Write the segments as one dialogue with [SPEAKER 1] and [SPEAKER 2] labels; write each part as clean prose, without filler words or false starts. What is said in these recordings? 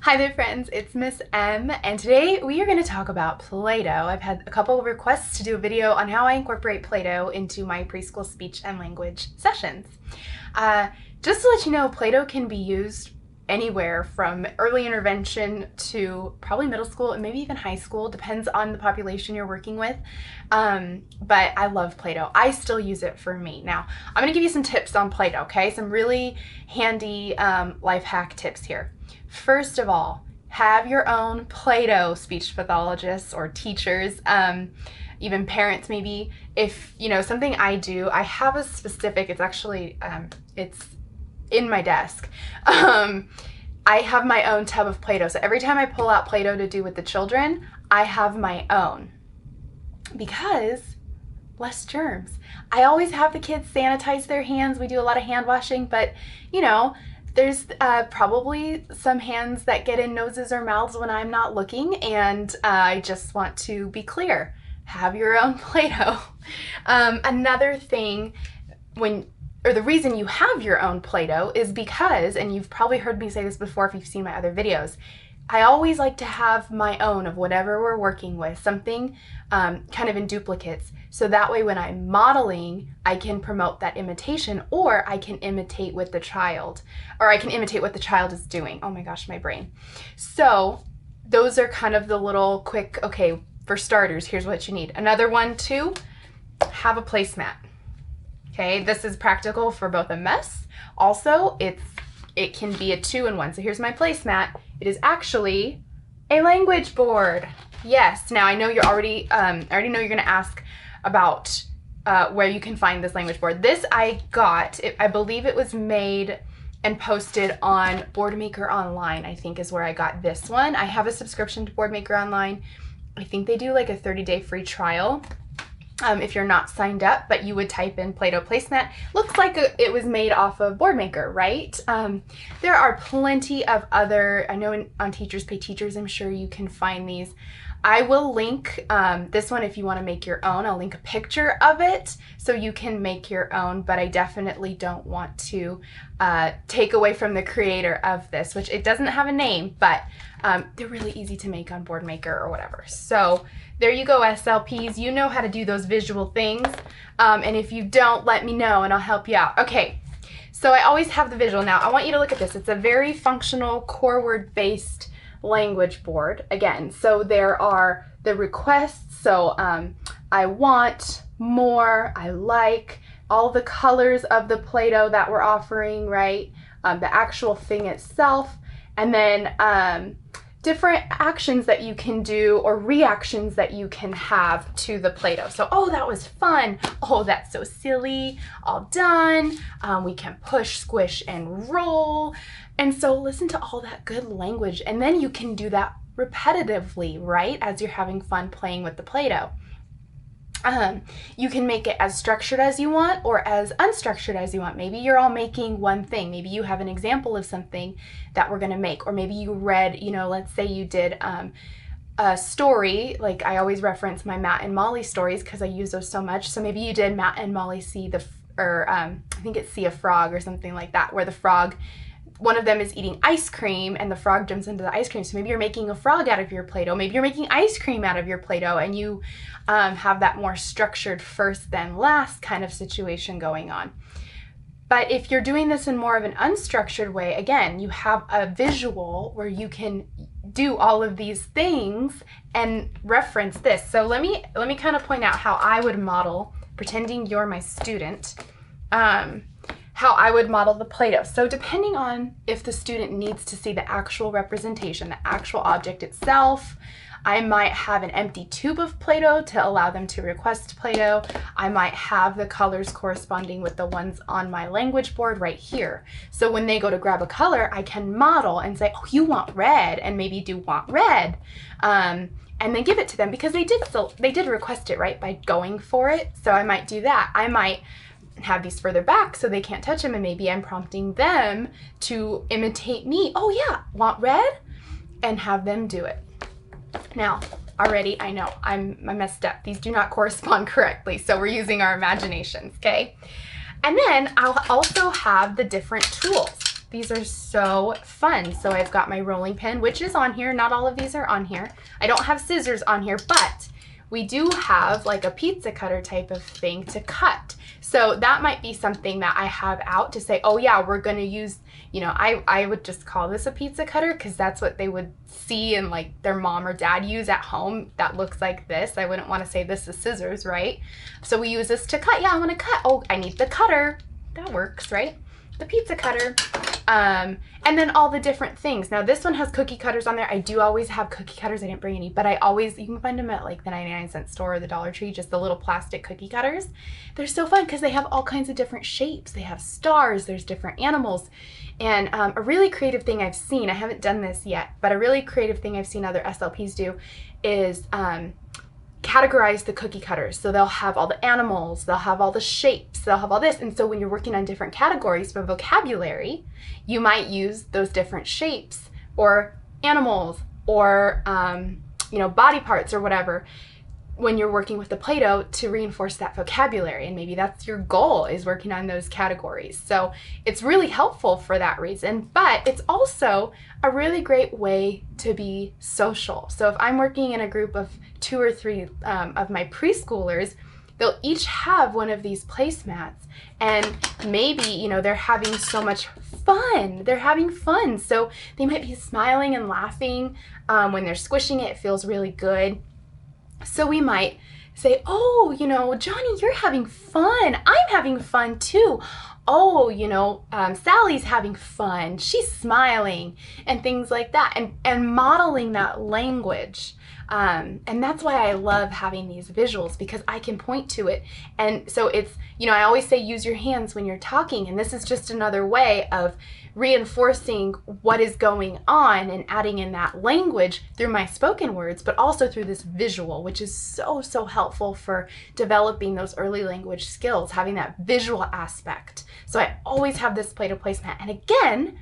[SPEAKER 1] Hi there friends, it's Miss M, and today we are going to talk about Play-Doh. I've had a couple of requests to do a video on how I incorporate Play-Doh into my preschool speech and language sessions. Just to let you know, Play-Doh can be used anywhere from early intervention to probably middle school and maybe even high school, depends on the population you're working with. But I love Play-Doh. I still use it for me. Now, I'm going to give you some tips on Play-Doh, okay? Some really handy life hack tips here. First of all, have your own Play-Doh speech pathologists or teachers, even parents maybe. If, something I do, I have a specific, it's actually, it's in my desk. I have my own tub of Play-Doh. So every time I pull out Play-Doh to do with the children, I have my own because less germs. I always have the kids sanitize their hands. We do a lot of hand washing, but there's probably some hands that get in noses or mouths when I'm not looking, and I just want to be clear. Have your own Play-Doh. Another thing, the reason you have your own Play-Doh is because, and you've probably heard me say this before if you've seen my other videos, I always like to have my own of whatever we're working with, something kind of in duplicates. So that way when I'm modeling, I can promote that imitation, or I can imitate with the child, or I can imitate what the child is doing. Oh my gosh, my brain. So those are kind of the little quick, okay, for starters, here's what you need. Another one too, have a placemat. Okay, this is practical for both a mess. Also, it can be a 2-in-1. So here's my placemat. It is actually a language board. Yes. Now I know you're already, I already know you're going to ask about where you can find this language board. This I got. I believe it was made and posted on Boardmaker Online. I think is where I got this one. I have a subscription to Boardmaker Online. I think they do like a 30-day free trial. If you're not signed up, but you would type in Play-Doh placemat. Looks like it was made off of Boardmaker, right? There are plenty of other, I know on Teachers Pay Teachers, I'm sure you can find these. I will link this one if you want to make your own. I'll link a picture of it so you can make your own, but I definitely don't want to take away from the creator of this, which it doesn't have a name, but they're really easy to make on Boardmaker or whatever. So there you go, SLPs. You know how to do those visual things. And if you don't, let me know and I'll help you out. Okay, so I always have the visual. Now I want you to look at this. It's a very functional core word based language board again. So there are the requests. So I want more, I like, all the colors of the Play-Doh that we're offering, right? The actual thing itself, and then different actions that you can do or reactions that you can have to the Play-Doh. So, oh, that was fun. Oh, that's so silly. All done. We can push, squish, and roll. And so listen to all that good language. And then you can do that repetitively, right? As you're having fun playing with the Play-Doh. You can make it as structured as you want or as unstructured as you want. Maybe you're all making one thing. Maybe you have an example of something that we're going to make, or maybe you read, let's say you did a story. Like I always reference my Matt and Molly stories because I use those so much. So maybe you did Matt and Molly I think it's see a frog or something like that, where the frog, one of them is eating ice cream and the frog jumps into the ice cream. So maybe you're making a frog out of your Play-Doh. Maybe you're making ice cream out of your Play-Doh, and you have that more structured first then last kind of situation going on. But if you're doing this in more of an unstructured way, again, you have a visual where you can do all of these things and reference this. So let me kind of point out how I would model, pretending you're my student, how I would model the Play-Doh. So depending on if the student needs to see the actual representation, the actual object itself, I might have an empty tube of Play-Doh to allow them to request Play-Doh. I might have the colors corresponding with the ones on my language board right here. So when they go to grab a color, I can model and say, oh, you want red, and maybe do want red. And then give it to them because they did request it, right, by going for it. So I might do that. I might have these further back so they can't touch them, and maybe I'm prompting them to imitate me. Oh yeah, want red? And have them do it. Now, already I know I messed up. These do not correspond correctly, so we're using our imaginations, okay? And then I'll also have the different tools. These are so fun. So I've got my rolling pin, which is on here. Not all of these are on here. I don't have scissors on here, but we do have like a pizza cutter type of thing to cut. So that might be something that I have out to say, oh yeah, we're gonna use, you know, I would just call this a pizza cutter because that's what they would see and like their mom or dad use at home that looks like this. I wouldn't want to say this is scissors, right? So we use this to cut. Yeah, I want to cut. Oh, I need the cutter. That works, right? The pizza cutter. And then all the different things. Now this one has cookie cutters on there. I do always have cookie cutters. I didn't bring any, but I always, you can find them at like the 99-cent store or the Dollar Tree, just the little plastic cookie cutters. They're so fun because they have all kinds of different shapes. They have stars, there's different animals. And a really creative thing I've seen, I haven't done this yet, but a really creative thing I've seen other SLPs do is categorize the cookie cutters. So they'll have all the animals, they'll have all the shapes, they'll have all this. And so when you're working on different categories for vocabulary, you might use those different shapes or animals or, you know, body parts or whatever when you're working with the Play-Doh to reinforce that vocabulary. And maybe that's your goal, is working on those categories. So it's really helpful for that reason, but it's also a really great way to be social. So if I'm working in a group of 2 or 3 of my preschoolers, they'll each have one of these placemats, and maybe, you know, they're having so much fun. They're having fun. So they might be smiling and laughing when they're squishing it. It feels really good. So we might say, oh, you know, Johnny, you're having fun. I'm having fun too. Oh, you know, Sally's having fun. She's smiling, and things like that, and modeling that language. And that's why I love having these visuals, because I can point to it. And so it's, you know, I always say use your hands when you're talking, and this is just another way of reinforcing what is going on and adding in that language through my spoken words, but also through this visual, which is so, so helpful for developing those early language skills, having that visual aspect. So I always have this Play-Doh placemat. And again,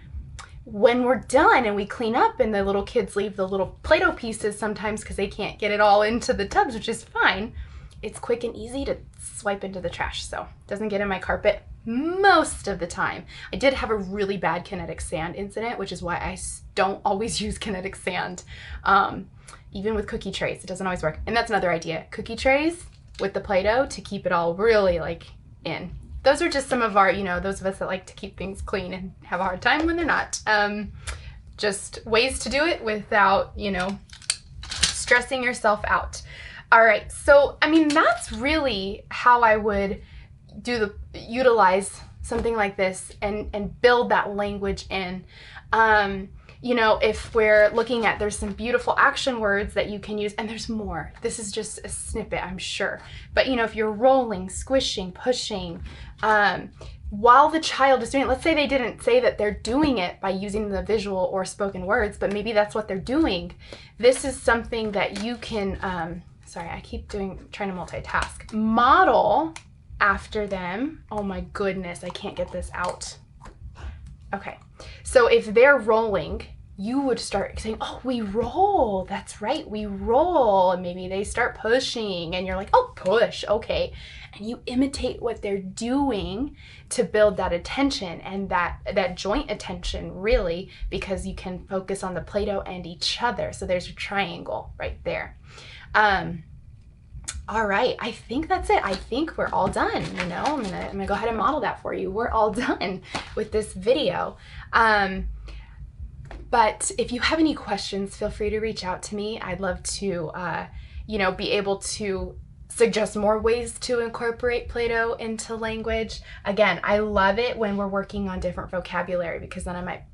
[SPEAKER 1] when we're done and we clean up and the little kids leave the little Play-Doh pieces sometimes because they can't get it all into the tubs, which is fine, it's quick and easy to swipe into the trash. So it doesn't get in my carpet most of the time. I did have a really bad kinetic sand incident, which is why I don't always use kinetic sand. Even with cookie trays, it doesn't always work. And that's another idea. Cookie trays with the Play-Doh to keep it all really like in. Those are just some of our, you know, those of us that like to keep things clean and have a hard time when they're not. Just ways to do it without, you know, stressing yourself out. All right, so, I mean, that's really how I would utilize something like this and build that language in. You know, if we're looking at, there's some beautiful action words that you can use, and there's more. This is just a snippet, I'm sure. But, you know, if you're rolling, squishing, pushing, while the child is doing it, let's say they didn't say that they're doing it by using the visual or spoken words, but maybe that's what they're doing. This is something that you can, sorry, I keep trying to multitask. Model after them. Oh my goodness, I can't get this out. Okay, so if they're rolling, you would start saying, oh, we roll. That's right, we roll. And maybe they start pushing and you're like, oh, push, okay. And you imitate what they're doing to build that attention and that joint attention, really, because you can focus on the Play-Doh and each other. So there's your triangle right there. All right, I think that's it. I think we're all done, you know. I'm gonna go ahead and model that for you. We're all done with this video. But if you have any questions, feel free to reach out to me. I'd love to, you know, be able to suggest more ways to incorporate Play-Doh into language. Again, I love it when we're working on different vocabulary, because then I might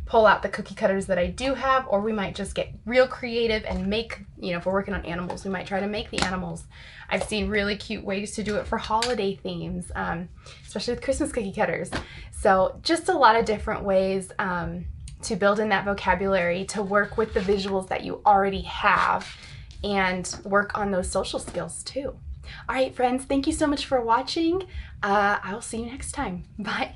[SPEAKER 1] pull out the cookie cutters that I do have, or we might just get real creative and make, you know, if we're working on animals, we might try to make the animals. I've seen really cute ways to do it for holiday themes, especially with Christmas cookie cutters. So just a lot of different ways to build in that vocabulary, to work with the visuals that you already have, and work on those social skills too. All right, friends, thank you so much for watching. I will see you next time. Bye.